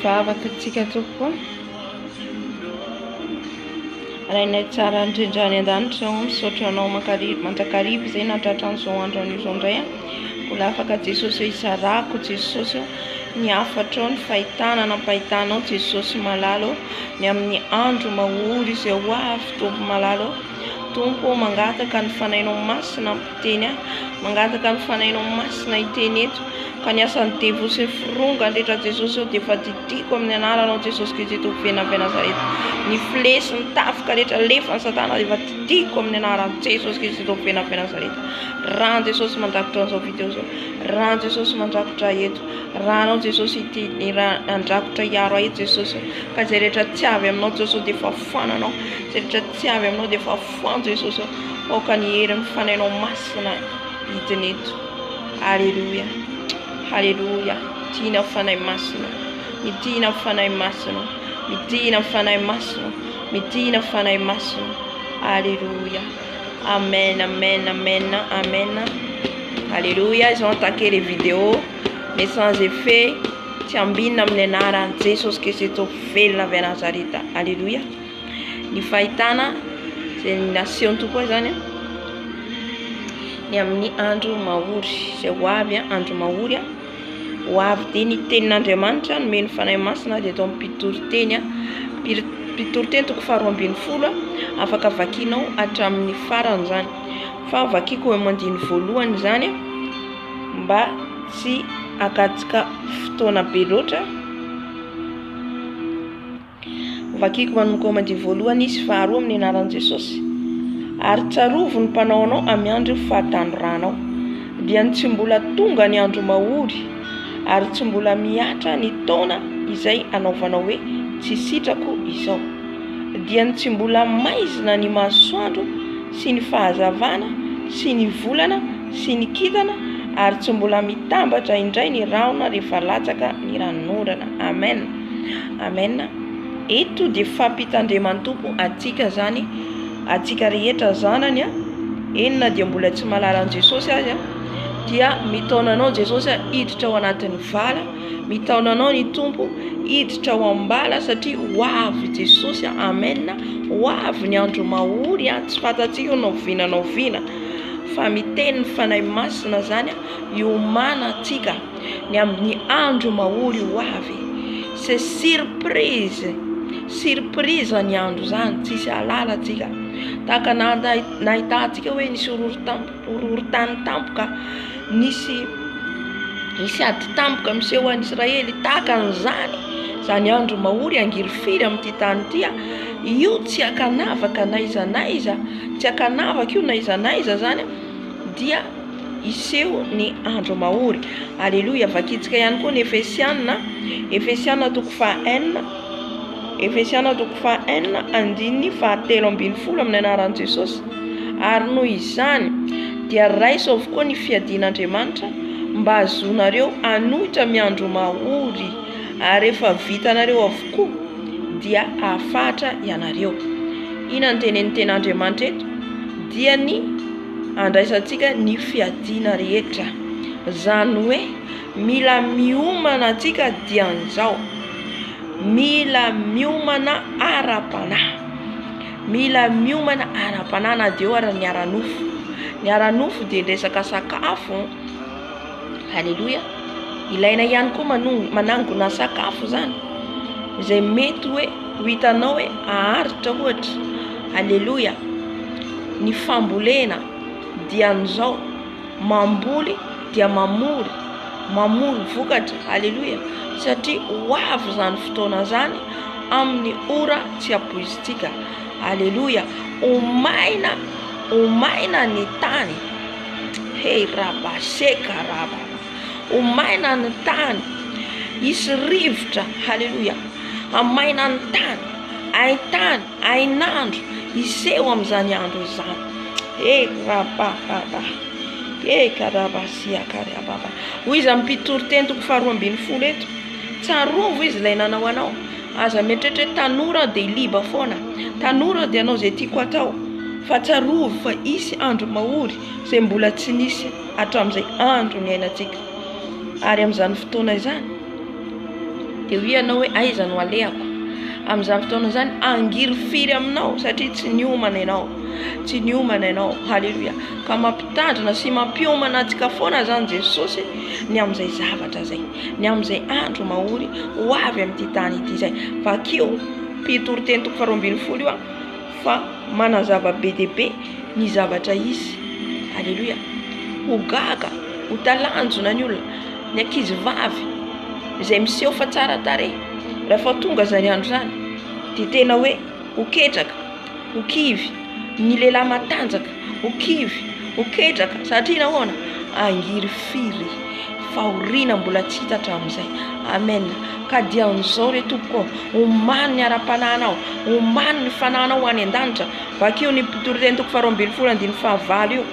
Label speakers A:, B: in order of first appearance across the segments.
A: Vavakatsika tokoa rainay tsara andrindrany an-danitra misaotra anao mantakariby zay natratran'izao andro an'izao indray mbola afaka Jesosy isarako Jesosy ny afatra ny fahitana nampahitanao Jesosy malalo ny amin'ny andro mahory izay ho avy Tompo malalo Tompo mangataka ny fanainao masina mpiteny mangataka ny fanainao masina hiteny eto ka ny asan'ny devo sy fironga andretra Jesosy dia efa didiko amin'ny anaranao Jesosy Kristy Tompo Nazareta ny flesy ny tafika rehetra lefa ny satana dia efa didiko amin'ny anaran'i Jesosy Kristy Tompo Nazareta raha Jesosy mandrakotra an'izao video zao raha Jesosy mandrakotra eto rahanao Jesosy iteny raha andrakotra iaro eto Jesosy ka zay rehetra tsy avy aminao Jesosy dia efa foananao zay rehetra tsy avy aminao dia efa foano Jesosy ka ny herin'ny fanainao masina hiteny eto. Halleluja. Halleluja. Tina fanay masina. Mitina fanay masina. Mitina fanay masina. Mitina fanay masina. Halleluja. Amen, amen, amen, amen. Alléluia. Ils ont attaqué les vidéos, mais sans effet. Tiambina amin'ny anaran'i Jesosy Kristy velona avy Nazareta. Alléluia. Ny fahitana zay ny nation tokoa zany ny amin'ny andro mahory zay ho avy andro mahory ho avy dia ny tenin'Andriamanitra nomeny fanahy masina dia atao mpitoroteny mpitoroteny toko 12 afaka vakinao hatramin'ny farany zany fa vakiko mandiny voalohany zany mba tsy akatsika fotoana be loatra vakiko manomboka mandiny voalohany izy faharoa amin'ny anaran'i Jesosy ary tsarovo ny mpanaonao amin'ny andro fahatandroranao dia tsy mbola tonga ny andro mahory ary tsy mbola miatra ny taona izay anaovanao hoe tsy sitrako izao dia tsy mbola maizina ny masoandro sy ny fahazavana sy ny volana sy ny kintana ary tsy mbola mitambatra indray ny rahona rehefa latsaka ny ranorana. Amen, amen. Eto dia fampitandreman'ny Tompo atsika zany atsika rehetra zanany enina dia mbola tsy malalan'i Jesosy azy dia mitaonanao Jesosy hiditra ao anatin'ny vala mitaonanao ny Tompo hiditra ao ambala satria ho avy Jesosy. Amen. Ho avy ny andro mahory tsy fatatsika novinanao vina fa miteny ny fanahy masina zany iomana atsika ny amin'ny andro mahory ho avy. C'est surprise ny andro zany tsisy alala atsika tahaka nahitantsika hoe nisy horohorontany tampoka nisy ady tampoka miseho an'i Israely tahaka an'izany zany andro mahory angirifiry amin'ity tany ity io tsy akanavaka naiza tsy akanavaka io naiza zany dia iseho ny andro mahory. Alléluia. Vakitsika ihany koa ny Efesiana toko 1 Efesiana toko 1 andininy 7:10 amin'ny anaran'i Jesosy ary noho izany dia raisy avokoa ny fiadian'Andriamanitra mba azonareo anohitra miandro mahory ary rehefa vitanareo avokoa dia afatra ianareo. Ina ny tenen'Andriamanitra eto dia ny andraisantsika ny fiadiana rehetra zany hoe mila miomana atsika dia an'izao mila miomana ara-panahy na dia ara ny aranofo dia resaka sakafo. Halleluja. Ilaina ihany koa manangona sakafo zany izay mety hoe ho hitanao hoe aharitra ohatra. Halleluja. Ny fambolena dia an'izao mamboly dia mamory vokatra. Halleluja. Satria ho avy zany fotoana zany amin'ny ora tsy apoizitsika. Halleluja. Omaina ny tany rabaseka raba omaina ny tany isy rivotra. Halleluja. Amaina ny tany ainandro iseho amin'izany andro izany. Karabasiakarababa hoy izy ampitoroteny toko 12 eto tsarovo izy ilay nanao anao aza mieritreritra tanora dia liba foana tanora dia anao zay tiako atao fa tsarovo fa isy andro mahory zay mbola tsy nisy hatramin'izay andro ny ainatsika ary amin'izany fotoana izany dia ho ianao hoe aiza no alehako amin'izany fotoana zany angiry firy aminao satria tsy niomana ianao, tsy niomana ianao. Halleluia. Ka mampitandrina sy mampiomana antsika foana zany Jesosy ny amin'izay zavatra zay, ny amin'izay andro mahory ho avy amin'ity tany ity zay. Vakio mpitoro teny toko 12 io fa manazava be dia be ny zavatra izy. Halleluia. Ho gaga, ho talanjona ny olona, ny ankizy vavy izay miseho fa tsara tarehy rehefa tonga zany andro zany dia tena hoe ho ketraka, ho kivy. Ny lehilahy matanjaka ho kivy, ho ketraka satria nahoana angiry firy fahoriana mbola tsy hitatra amin'izay. Amen. Ka dia an'izao re tompoko, omany ny ara-pananao, omany ny fananao ho any an-danitra. Vakio ny mpitoro teny toko 12:5 io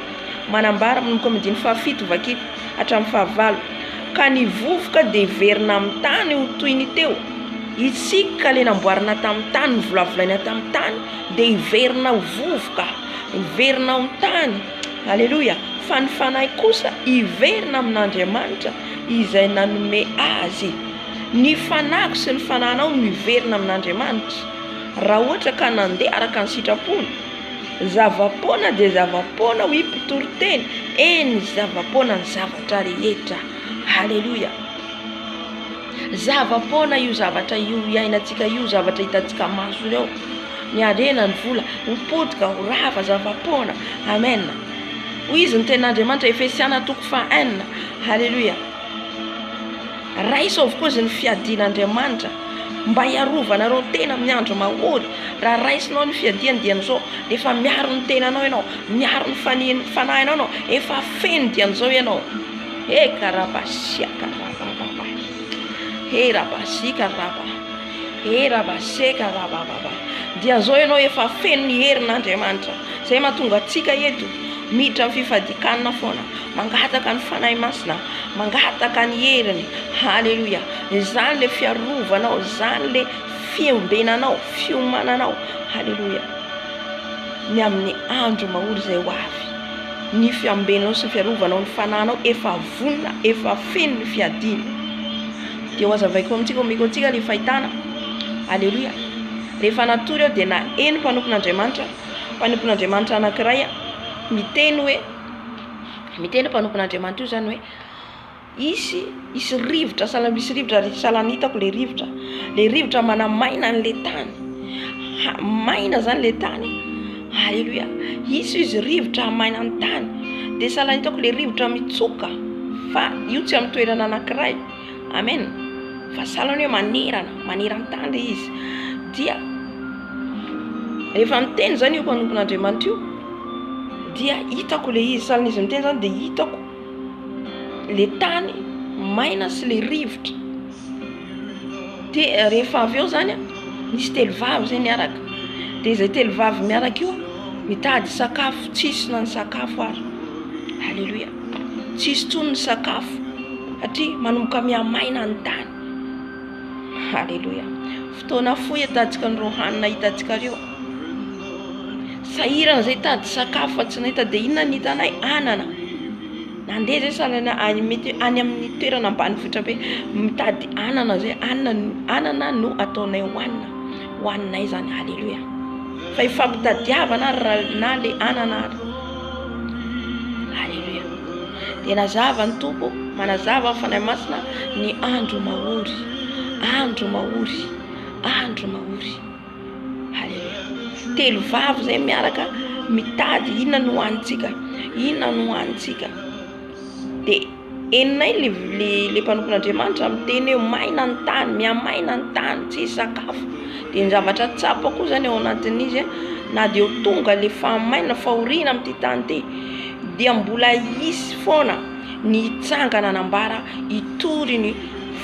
A: manambara manomboka amin'ny 7 vakio hatramin'ny 9. Ka ny vovoka dia verina amin'ny tany ho toy ny teo. Isika le namboarina tamin'ny tany, ny volavolaina tamin'ny tany dia hiverina ho vovoka, hiverina amin'ny tany. Halleluia. Fa ny fanahy kosa hiverina amin'Andriamanitra izay nanome azy. Ny fanahiko sy ny fananao no hiverina amin'Andriamanitra raha ohatra ka nandeha araka ny sitrapony. Zavapoana dia zavapoana ho mpitoro teny, eny zavapoana ny zavatra rehetra. Halleluia. Zavapoana io zavatra io iainantsika io, zavatra hitantsika maso io, ny arena ny vola ho potika ho rava zavapoana. Amen. Ho izy ny ten'Andriamanitra Efesiana toko 1. Halleluia. Raisa avokoa izy ny fiadian'Andriamanitra mba hiarovanareo tena amin'ny andro mahory. Raha raisinao ny fiadiany dian'izao dia efa miaro ny tenanao ianao, miaro ny fanahinao ianao, efa feno dian'izao ianao. Karabasia karabababa, rabasi karaba, rabase karabababa. Dian'izao ianao efa feno ny herin'Andriamanitra. Zay mahatonga antsika eto miditra amin'ny fifadikanana foana, mangataka ny fanahy masina, mangataka ny heriny. Halleluia. Izany le fiarovanao, izany le fiombenanao, fiomananao. Halleluia. Ny amin'ny andro mahory izay ho avy, ny fiambenanao sy ny fiarovanao ny fananao efa vonona, efa feno ny fiadiana. Dia ho azavaiko amintsika omeko antsika le fahitana. Halleluia. Rehefa natory ao dia na eny mpanompon'Andriamanitra anankiray miteny hoe, miteny mpanompon'Andriamanitra io zany hoe isy rivotra, misy rivotra sahalan'ny hitako le rivotra manamaina an'le tany, maina zany le tany. Halleluia. Izy rivotra maina ny tany dia sahalan'ny hitako le rivotra mitsoka, fa io tsy amin'ny toerana anankiray. Amen. Fa sahalan'ny hoe manerana tany le izy. Dia rehefa miteny zany io mpanompon'Andriamanitra io dia hitako le izy, sahalan'izy miteny zany dia hitako le tany maina sy le rivotra. Dia rehefa avy eo zany nisy telovavy zay miaraka, dia izay telovavy miaraka io mitady sakafo, tsisy na ny sakafo ary. Halleluia. Tsisy tsony ny sakafo satria manomboka miamaina ny tany. Halleluia. Fotoana fohy hitantsika ny rohanina hitantsika reo. Sahirana zay tady sakafo fa tsy nahita dia inona ny hitanay? Anana. Nandeha zay sahalana any amin'ny toerana ambanivohitra be mitady anana zay, anana no ataonay hoaninay zany. Halleluia. Fa ifampitadiavana na le anana ary. Halleluia. Dia nazava ny tompo, manazava fanahy masina ny andro mahory, andro mahory, andro mahory. Halleluia. Telovavy zay miaraka mitady inona no hoanitsika, inona no hoanitsika. Dia eninay le mpanompon'Andriamanitra miteny hoe maina ny tany, miamaina ny tany, tsy sakafo. Dia ny zavatra tsapa koa zany ao anatin'izy na dia ho tonga le fahamaina, fahoriana amin'ity tany ity, dia mbola hisy foana ny hitsangana anambara hitory ny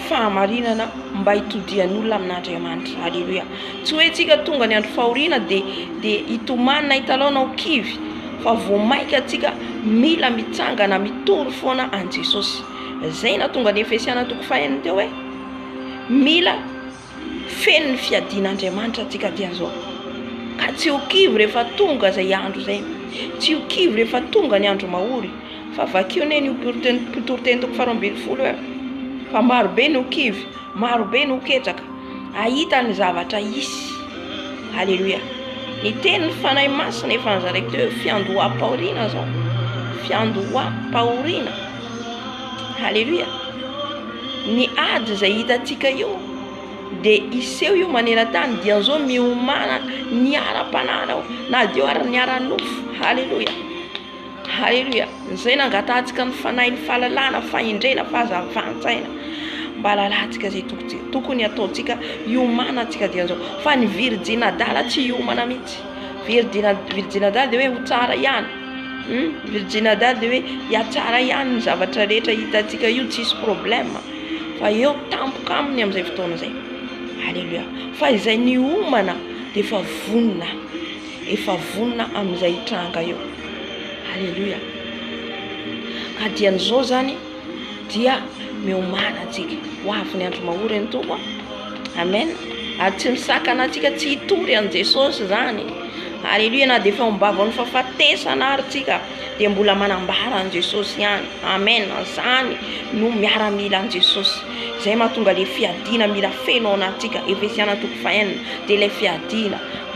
A: fahamarinana mba hitodian'olona amin'Andriamanitra. Halleluia. Tsy hoe tsika tonga ny andro fahoriana dia hitomanina hitalaona ho kivy, fa vao maika tsika mila mitsangana mitory foana an Jesosy. Zay na tonga ny Efesiana toko 1 teo hoe mila feno ny fiadian'Andriamanitra tsika dian'izao. Ka tsy ho kivy rehefa tonga zay andro zay, tsy ho kivy rehefa tonga ny andro mahory. Fa vakio ne ny mpitoro teny toko 12 fa marobe no kivy, marobe no ketraka ahita ny zavatra isy. Halleluia. Ny teny fanahy masina efa nizaraiko teo fiandoham-paoriana zao, fiandoham-paoriana. Halleluia. Ny ady izay hitantsika io de iseho io maneran-tany dia zao miomana ny ara-pananao na dio ny ara-nofo. Halleluia. Halleluia. Zay nangatantsika ny fanahy ny fahalalana, fahendrena, fahazavan-tsaina mba lalantsika zay tokony ataontsika iomanantsika dia zao. Fa ny Virjinadala tsy iomana mihitsy. Virjinadala de hoe ho tsara ihany. Virjinadala de hoe hiatsara ihany ny zavatra rehetra hitantsika io, tsisy problème. Fa eo tampoka aminy amin'izay fotoana zay. Halleluia. Fa izay ny omana de efa vonona amin'izay tranga eo. Halleluia. Ka dian'izao zany dia miomana antsika ho avy ny andro mahorany toko. Amen. Ary tsy misakana antsika tsy hitory an' Jesosy zany. Halleluia. Na de efa ombavany fahafatesana ary tsika de mbola manambara an' Jesosy ihany. Amen. Zany no miaramila an' Jesosy. Zay mahatonga le fiadina mila feno anatsika. Efesiana 4:1 de le fiadina